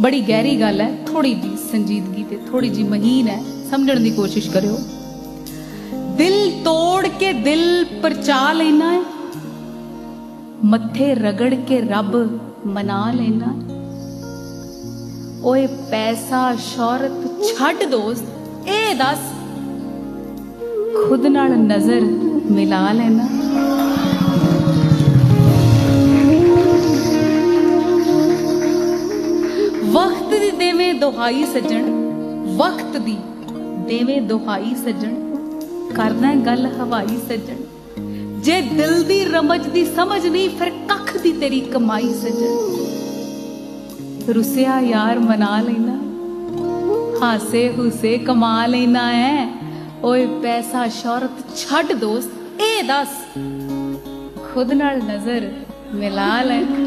बड़ी गहरी गल है, थोड़ी जी संजीदगी ते थोड़ी जी महीन है, समझण दी कोशिश करियो। दिल तोड़ के दिल परचा लेना है, मत्थे रगड़ के रब मना लेना है। ओए पैसा शौहरत छड्ड दोस्त, ए दस खुद नाल नजर मिला लेना। वक्त दी देवें दुहाई सज्जन, वक्त दी देवें दुहाई सज्जन, करना है गल हवाई सज्जन। जे दिल दी रमज दी समझ नहीं, फिर कख दी तेरी कमाई सज्जन। रुसिया यार मना लेना, हासे हुसे कमा लेना है। ओए पैसा शौहरत छड्ड दोस्त, ए दस खुद नाल नजर मिला लेना।